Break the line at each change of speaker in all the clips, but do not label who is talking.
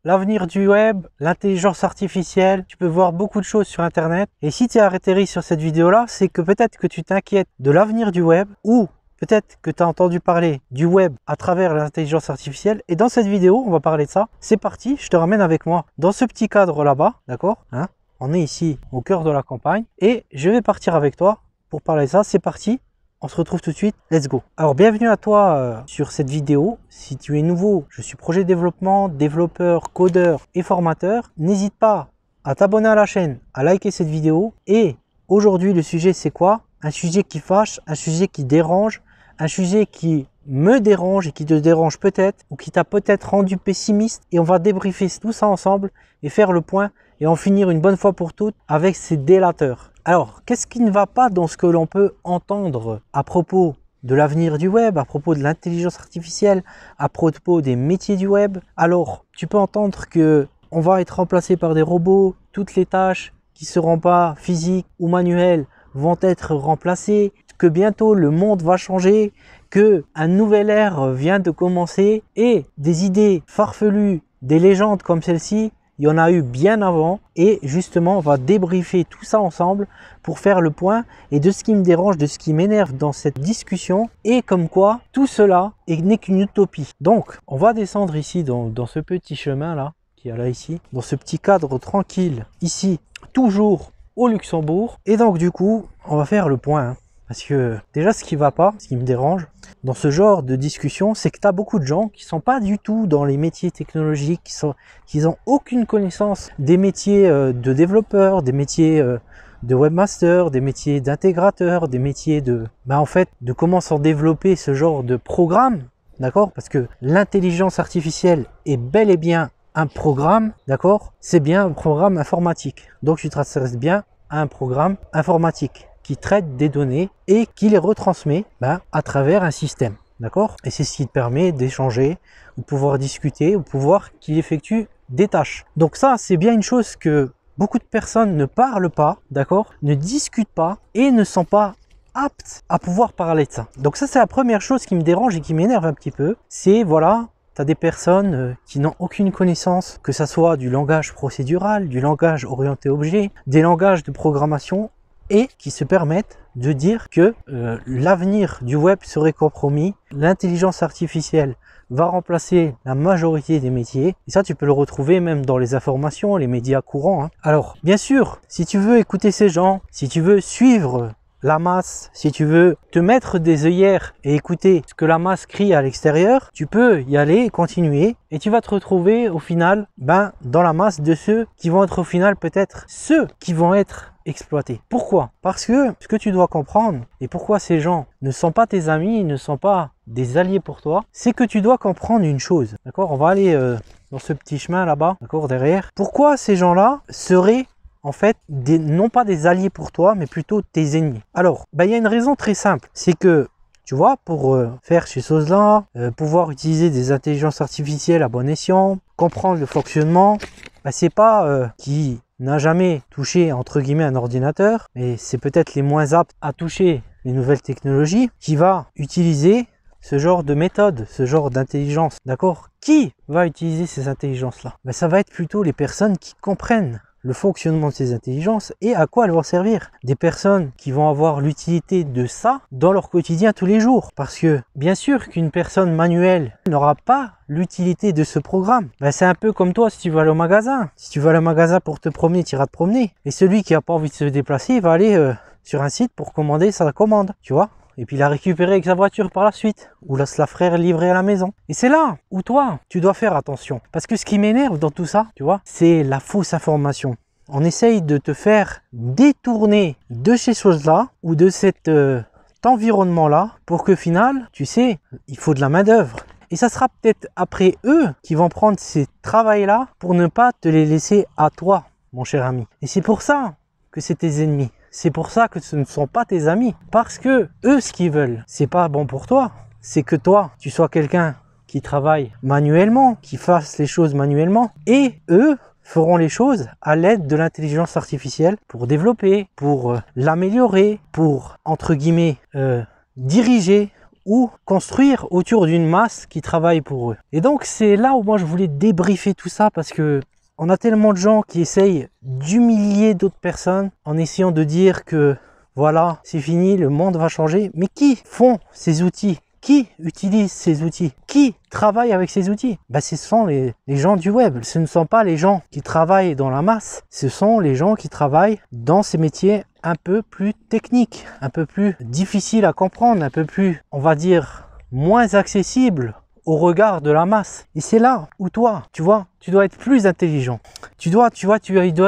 l'avenir du web, l'intelligence artificielle, tu peux voir beaucoup de choses sur internet. Et si tu as atterri sur cette vidéo là, c'est que peut-être que tu t'inquiètes de l'avenir du web, ou peut-être que tu as entendu parler du web à travers l'intelligence artificielle. Et dans cette vidéo, on va parler de ça. C'est parti, je te ramène avec moi dans ce petit cadre là-bas, d'accord, hein? On est ici au cœur de la campagne et je vais partir avec toi pour parler de ça. C'est parti, on se retrouve tout de suite, let's go. Alors bienvenue à toi sur cette vidéo. Si tu es nouveau, je suis projet développement, développeur, codeur et formateur. N'hésite pas à t'abonner à la chaîne, à liker cette vidéo. Et aujourd'hui le sujet c'est quoi? Un sujet qui fâche, un sujet qui dérange, un sujet qui me dérange et qui te dérange peut-être ou qui t'a peut-être rendu pessimiste, et on va débriefer tout ça ensemble et faire le point et en finir une bonne fois pour toutes avec ces délateurs. Alors, qu'est-ce qui ne va pas dans ce que l'on peut entendre à propos de l'avenir du web, à propos de l'intelligence artificielle, à propos des métiers du web? Alors, tu peux entendre que on va être remplacé par des robots, toutes les tâches qui ne seront pas physiques ou manuelles vont être remplacées, que bientôt le monde va changer, que un nouvel ère vient de commencer, et des idées farfelues, des légendes comme celle-ci, il y en a eu bien avant. Et justement, on va débriefer tout ça ensemble pour faire le point et de ce qui me dérange, de ce qui m'énerve dans cette discussion, et comme quoi tout cela n'est qu'une utopie. Donc, on va descendre ici dans ce petit chemin là, qui est là ici, dans ce petit cadre tranquille, ici, toujours au Luxembourg. Et donc du coup, on va faire le point, hein. Parce que déjà ce qui va pas, ce qui me dérange dans ce genre de discussion, c'est que tu as beaucoup de gens qui sont pas du tout dans les métiers technologiques, qui ont aucune connaissance des métiers de développeurs, des métiers de webmaster, des métiers d'intégrateur, des métiers de en fait de comment s'en développer ce genre de programme, d'accord? Parce que l'intelligence artificielle est bel et bien un programme, d'accord? C'est bien un programme informatique. Donc tu t'intéresses bien à un programme informatique qui traite des données et qui les retransmet à travers un système, d'accord? Et c'est ce qui te permet d'échanger, ou pouvoir discuter, ou pouvoir qu'il effectue des tâches. Donc ça, c'est bien une chose que beaucoup de personnes ne parlent pas, d'accord? Ne discutent pas et ne sont pas aptes à pouvoir parler de ça. Donc ça, c'est la première chose qui me dérange et qui m'énerve un petit peu. C'est, voilà, tu as des personnes qui n'ont aucune connaissance, que ça soit du langage procédural, du langage orienté objet, des langages de programmation, et qui se permettent de dire que l'avenir du web serait compromis, l'intelligence artificielle va remplacer la majorité des métiers. Et ça, tu peux le retrouver même dans les informations, les médias courants, hein. Alors, bien sûr, si tu veux écouter ces gens, si tu veux suivre la masse, si tu veux te mettre des œillères et écouter ce que la masse crie à l'extérieur, tu peux y aller, continuer, et tu vas te retrouver au final dans la masse de ceux qui vont être au final peut-être ceux qui vont être exploités. Pourquoi? Parce que ce que tu dois comprendre, et pourquoi ces gens ne sont pas tes amis, ils ne sont pas des alliés pour toi, c'est que tu dois comprendre une chose, d'accord? On va aller dans ce petit chemin là-bas, d'accord, derrière. Pourquoi ces gens-là seraient en fait non pas des alliés pour toi, mais plutôt tes ennemis? Alors, il y a une raison très simple, c'est que tu vois, pour faire ces choses-là, pouvoir utiliser des intelligences artificielles à bon escient, comprendre le fonctionnement, c'est pas qui n'a jamais touché entre guillemets un ordinateur, mais c'est peut-être les moins aptes à toucher les nouvelles technologies, qui va utiliser ce genre de méthode, ce genre d'intelligence, d'accord? Qui va utiliser ces intelligences-là? Ça va être plutôt les personnes qui comprennent le fonctionnement de ces intelligences et à quoi elles vont servir. Des personnes qui vont avoir l'utilité de ça dans leur quotidien tous les jours. Parce que bien sûr qu'une personne manuelle n'aura pas l'utilité de ce programme. C'est un peu comme toi si tu vas aller au magasin. Si tu vas aller au magasin pour te promener, tu iras te promener. Et celui qui n'a pas envie de se déplacer, il va aller sur un site pour commander sa commande, tu vois. Et puis la récupérer avec sa voiture par la suite, ou la se la ferait livrer à la maison. Et c'est là où toi, tu dois faire attention. Parce que ce qui m'énerve dans tout ça, tu vois, c'est la fausse information. On essaye de te faire détourner de ces choses-là, ou de cet environnement-là, pour que final, tu sais, il faut de la main-d'œuvre. Et ça sera peut-être après eux qui vont prendre ces travails-là pour ne pas te les laisser à toi, mon cher ami. Et c'est pour ça que c'est tes ennemis. C'est pour ça que ce ne sont pas tes amis. Parce que eux, ce qu'ils veulent, c'est pas bon pour toi. C'est que toi, tu sois quelqu'un qui travaille manuellement, qui fasse les choses manuellement. Et eux feront les choses à l'aide de l'intelligence artificielle pour développer, pour l'améliorer, pour, entre guillemets, diriger ou construire autour d'une masse qui travaille pour eux. Et donc c'est là où moi je voulais débriefer tout ça, parce que on a tellement de gens qui essayent d'humilier d'autres personnes en essayant de dire que voilà, c'est fini, le monde va changer. Mais qui font ces outils? Qui utilise ces outils? Qui travaille avec ces outils? Ce sont les gens du web. Ce ne sont pas les gens qui travaillent dans la masse. Ce sont les gens qui travaillent dans ces métiers un peu plus techniques, un peu plus difficiles à comprendre, un peu plus, on va dire, moins accessibles au regard de la masse. Et c'est là où toi, tu vois, tu dois être plus intelligent. Tu dois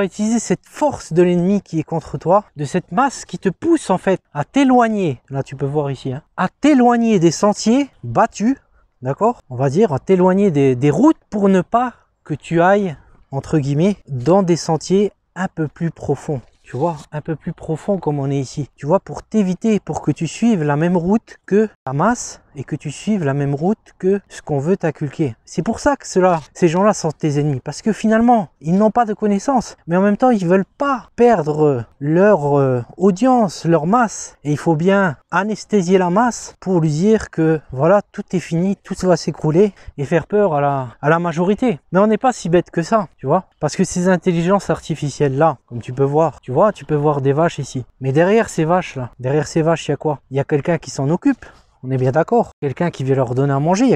utiliser cette force de l'ennemi qui est contre toi, de cette masse qui te pousse en fait à t'éloigner. Là, tu peux voir ici, hein, à t'éloigner des sentiers battus, d'accord? On va dire à t'éloigner des routes pour ne pas que tu ailles, entre guillemets, dans des sentiers un peu plus profonds. Tu vois, un peu plus profond comme on est ici. Tu vois, pour t'éviter, pour que tu suives la même route que la masse et que tu suives la même route que ce qu'on veut t'inculquer. C'est pour ça que ces gens-là sont tes ennemis. Parce que finalement, ils n'ont pas de connaissances. Mais en même temps, ils ne veulent pas perdre leur audience, leur masse. Et il faut bien anesthésier la masse pour lui dire que voilà, tout est fini, tout va s'écrouler et faire peur à la majorité. Mais on n'est pas si bête que ça, tu vois. Parce que ces intelligences artificielles-là, comme tu peux voir, tu peux voir des vaches ici. Mais derrière ces vaches-là, il y a quoi? Il y a quelqu'un qui s'en occupe. On est bien d'accord. Quelqu'un qui vient leur donner à manger. Il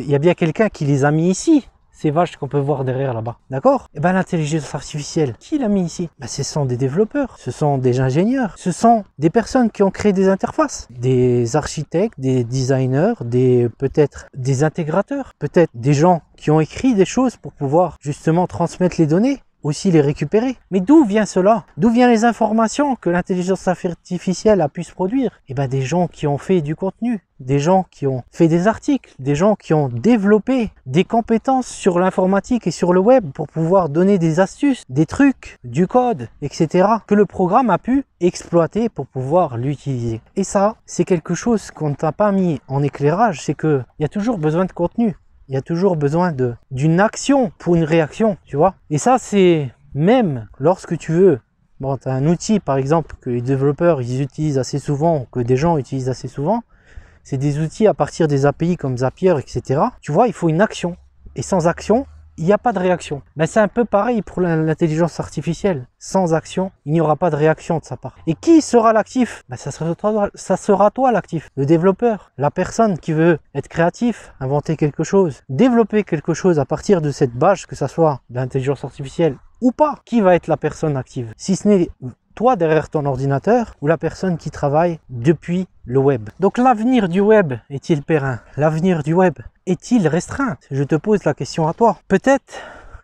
y a bien quelqu'un qui les a mis ici. Ces vaches qu'on peut voir derrière là-bas. D'accord? Et l'intelligence artificielle, qui l'a mis ici? Ce sont des développeurs, ce sont des ingénieurs, ce sont des personnes qui ont créé des interfaces, des architectes, des designers, peut-être des intégrateurs, peut-être des gens qui ont écrit des choses pour pouvoir justement transmettre les données, aussi les récupérer. Mais d'où vient cela? D'où viennent les informations que l'intelligence artificielle a pu se produire? Des gens qui ont fait du contenu, des gens qui ont fait des articles, des gens qui ont développé des compétences sur l'informatique et sur le web pour pouvoir donner des astuces, des trucs, du code, etc. que le programme a pu exploiter pour pouvoir l'utiliser. Et ça, c'est quelque chose qu'on ne t'a pas mis en éclairage, c'est qu'il y a toujours besoin de contenu. Il y a toujours besoin d'une action pour une réaction, tu vois. Et ça, c'est même lorsque tu veux. Bon, tu as un outil, par exemple, que les développeurs ils utilisent assez souvent, que des gens utilisent assez souvent. C'est des outils à partir des API comme Zapier, etc. Tu vois, il faut une action. Et sans action, il n'y a pas de réaction. C'est un peu pareil pour l'intelligence artificielle. Sans action, il n'y aura pas de réaction de sa part. Et qui sera l'actif? Ça sera toi l'actif, le développeur, la personne qui veut être créatif, inventer quelque chose, développer quelque chose à partir de cette base, que ça soit de l'intelligence artificielle ou pas. Qui va être la personne active? Si ce n'est toi derrière ton ordinateur ou la personne qui travaille depuis le web. Donc l'avenir du web est-il périn? L'avenir du web est-il restreint? Je te pose la question à toi. Peut-être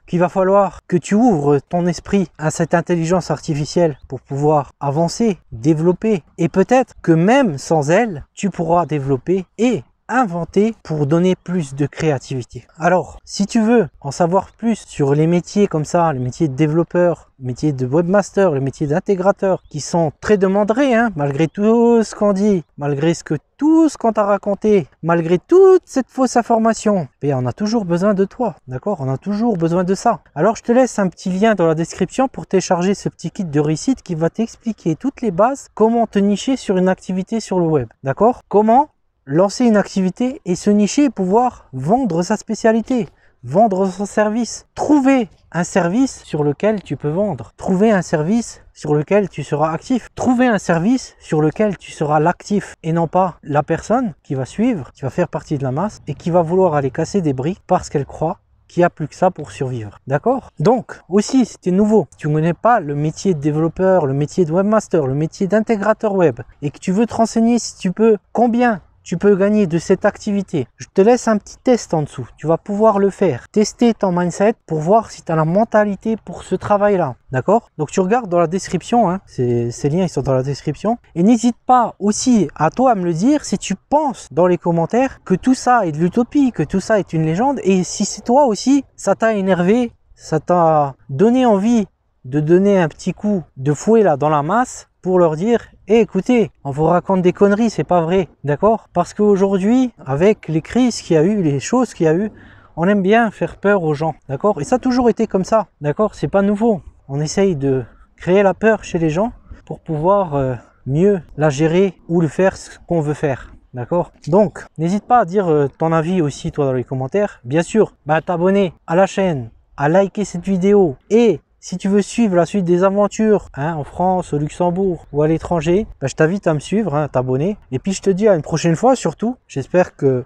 qu'il va falloir que tu ouvres ton esprit à cette intelligence artificielle pour pouvoir avancer, développer. Et peut-être que même sans elle, tu pourras développer et inventer pour donner plus de créativité. Alors, si tu veux en savoir plus sur les métiers comme ça, les métiers de développeur, les métiers de webmaster, les métiers d'intégrateur, qui sont très demandés, malgré tout ce qu'on dit, malgré tout ce qu'on t'a raconté, malgré toute cette fausse information, on a toujours besoin de toi, d'accord? On a toujours besoin de ça. Alors, je te laisse un petit lien dans la description pour télécharger ce petit kit de réussite qui va t'expliquer toutes les bases, comment te nicher sur une activité sur le web, d'accord? Comment lancer une activité et se nicher et pouvoir vendre sa spécialité, vendre son service, trouver un service sur lequel tu peux vendre, trouver un service sur lequel tu seras actif, trouver un service sur lequel tu seras l'actif et non pas la personne qui va suivre, qui va faire partie de la masse et qui va vouloir aller casser des briques parce qu'elle croit qu'il n'y a plus que ça pour survivre. D'accord? Donc, aussi, si tu es nouveau, tu ne connais pas le métier de développeur, le métier de webmaster, le métier d'intégrateur web et que tu veux te renseigner si tu peux, combien tu peux gagner de cette activité, je te laisse un petit test en dessous. Tu vas pouvoir le faire. Tester ton mindset pour voir si tu as la mentalité pour ce travail-là. D'accord? Donc tu regardes dans la description, ces liens ils sont dans la description. Et n'hésite pas aussi à toi à me le dire si tu penses dans les commentaires que tout ça est de l'utopie, que tout ça est une légende. Et si c'est toi aussi, ça t'a énervé, ça t'a donné envie de donner un petit coup de fouet là dans la masse pour leur dire écoutez, on vous raconte des conneries, c'est pas vrai, d'accord? Parce qu'aujourd'hui, avec les crises qu'il y a eu, les choses qu'il y a eu, on aime bien faire peur aux gens, d'accord? Et ça a toujours été comme ça, d'accord? C'est pas nouveau. On essaye de créer la peur chez les gens pour pouvoir mieux la gérer ou le faire ce qu'on veut faire. D'accord? Donc, n'hésite pas à dire ton avis aussi, toi, dans les commentaires. Bien sûr, t'abonner à la chaîne, à liker cette vidéo. Et si tu veux suivre la suite des aventures en France, au Luxembourg ou à l'étranger, je t'invite à me suivre, à t'abonner. Et puis, je te dis à une prochaine fois, surtout. J'espère que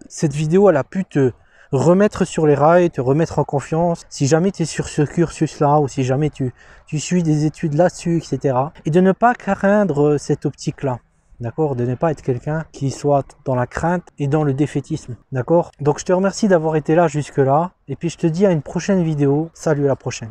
cette vidéo, elle a pu te remettre sur les rails, te remettre en confiance. Si jamais tu es sur ce cursus-là ou si jamais tu suis des études là-dessus, etc. Et de ne pas craindre cette optique-là. D'accord? De ne pas être quelqu'un qui soit dans la crainte et dans le défaitisme. D'accord? Donc je te remercie d'avoir été là jusque-là. Et puis je te dis à une prochaine vidéo. Salut, à la prochaine.